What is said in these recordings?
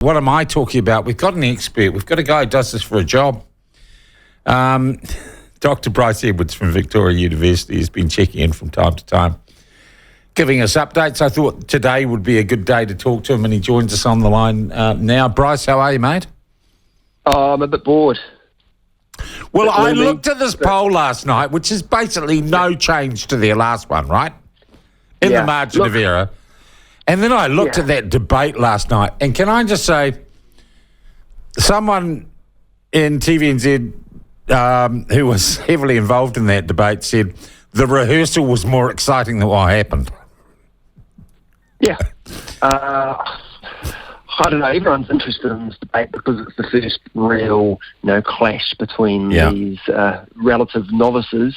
what am I talking about? We've got an expert. We've got a guy who does this for a job. Dr. Bryce Edwards from Victoria University has been checking in from time to time, giving us updates. I thought today would be a good day to talk to him, and he joins us on the line now. Bryce, how are you, mate? Oh, I'm a bit bored. Well, I looked at this poll last night, which is basically no change to their last one, right? In the margin of error. And then I looked at that debate last night, and can I just say, someone in TVNZ who was heavily involved in that debate said the rehearsal was more exciting than what happened. Yeah. I don't know, everyone's interested in this debate because it's the first real, clash between these relative novices.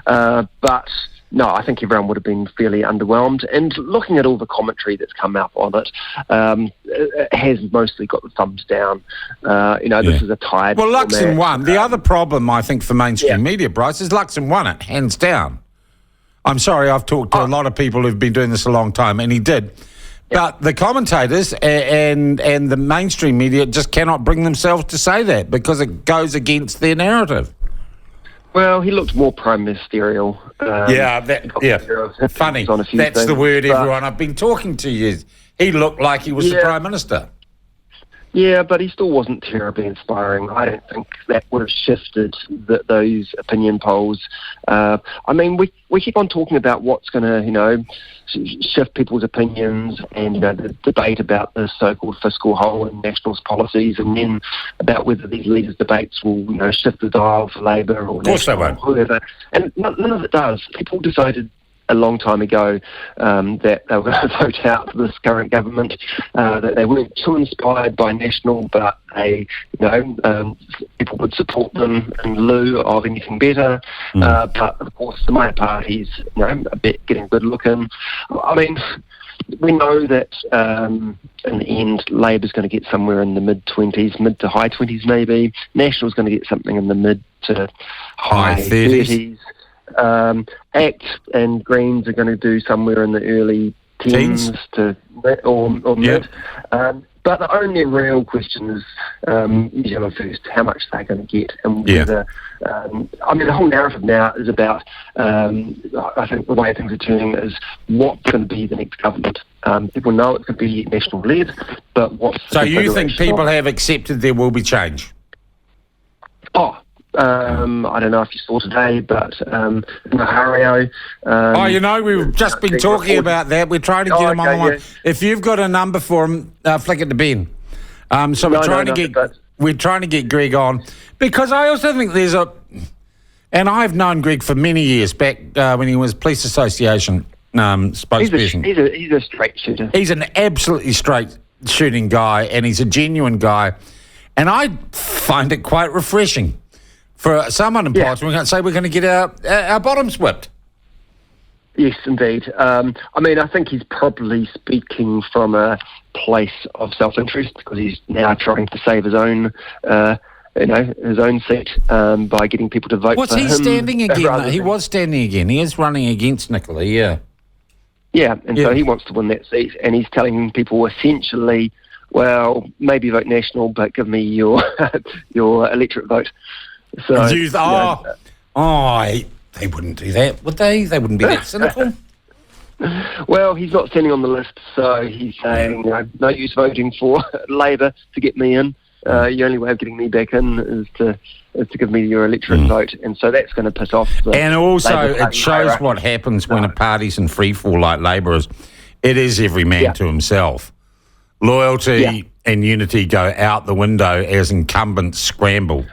But no, I think everyone would have been fairly underwhelmed. And looking at all the commentary that's come out on it, it has mostly got the thumbs down. This is a tired Well, Luxon won. The other problem, I think, for mainstream media, Bryce, is Luxon won it, hands down. I'm sorry, I've talked to a lot of people who've been doing this a long time, and he did. But the commentators and the mainstream media just cannot bring themselves to say that because it goes against their narrative. Well, he looked more pro-ministerial. Funny. That's the word, everyone. I've been talking to you. He looked like he was the Prime Minister. Yeah, but he still wasn't terribly inspiring. I don't think that would have shifted those opinion polls. We keep on talking about what's going to, shift people's opinions and, the debate about the so-called fiscal hole in National's policies, and then about whether these leaders' debates will, shift the dial for Labour or National or whoever. And none of it does. People decided a long time ago that they were going to vote out this current government, that they weren't too inspired by National, but people would support them in lieu of anything better. But of course the minor parties, a bit getting good looking. I mean, we know that in the end Labour's going to get somewhere in the mid-20s, mid to high 20s maybe. National's going to get something in the mid to high 30s. ACT and Greens are going to do somewhere in the early teens or mid. But the only real question is New Zealand First, how much they're going to get. And whether, the whole narrative now is about, I think the way things are turning is what's going to be the next government. People know it's going to be National-led, but what's... So you think people have accepted there will be change? I don't know if you saw today, but Mahario... we've just been talking about that. We're trying to get him on the line. If you've got a number for him, flick it to Ben. We're trying to get Greg on, because I also think there's and I've known Greg for many years, back when he was Police Association spokesperson. He's a straight shooter. He's an absolutely straight shooting guy, and he's a genuine guy. And I find it quite refreshing for someone in politics. We're going to say we're going to get our bottoms whipped. Yes, indeed. I think he's probably speaking from a place of self-interest, because he's now trying to save his own, his own seat by getting people to vote for him. What's he standing again? He was standing again. He is running against Nicola, Yeah, so he wants to win that seat, and he's telling people essentially, well, maybe vote National, but give me your electorate vote. So, they wouldn't do that, would they? They wouldn't be that cynical. Well, he's not standing on the list, so he's saying, no use voting for Labour to get me in. The only way of getting me back in is to give me your electorate vote, and so that's going to piss off. And also, it shows what happens when a party's in freefall like Labour is. It is every man to himself. Loyalty and unity go out the window as incumbents scramble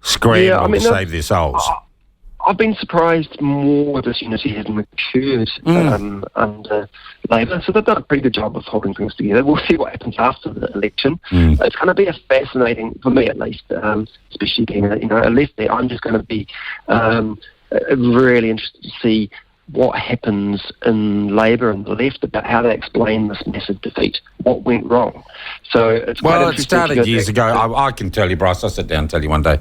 to save their souls. I've been surprised more this unity hasn't occurred under Labour. So they've done a pretty good job of holding things together. We'll see what happens after the election. It's going to be a fascinating, for me at least, especially being a lefty, I'm just going to be really interested to see what happens in Labour and the left about how they explain this massive defeat. What went wrong? So it's it started years ago. I can tell you, Bryce. I'll sit down and tell you one day.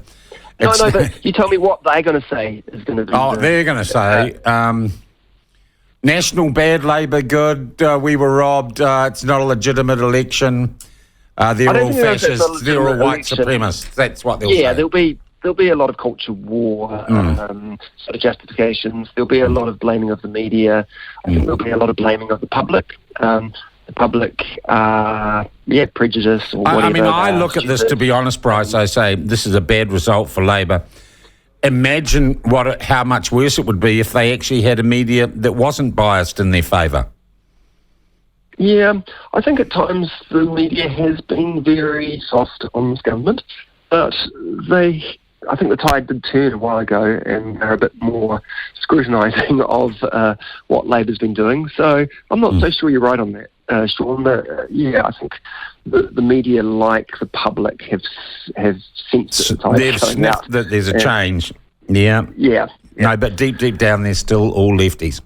No, but you tell me what they're going to say is going to be. They're going to say National bad, Labour good. We were robbed. It's not a legitimate election. They're I don't all think that's a fascists. They're all white election. supremacists. That's what they'll Yeah, say. there'll be a lot of culture war sort of justifications. There'll be a lot of blaming of the media. I think there'll be a lot of blaming of the public. The public are prejudiced or whatever. I mean, I look at this, to be honest, Bryce. I say this is a bad result for Labor. Imagine how much worse it would be if they actually had a media that wasn't biased in their favour. Yeah, I think at times the media has been very soft on this government, but I think the tide did turn a while ago and they're a bit more scrutinising of what Labor's been doing. So I'm not so sure you're right on that, Sean. But I think the media, like the public, have sensed that the tide's They've going sniffed out. that there's a change. Yeah. Yeah. No, but deep down, they're still all lefties.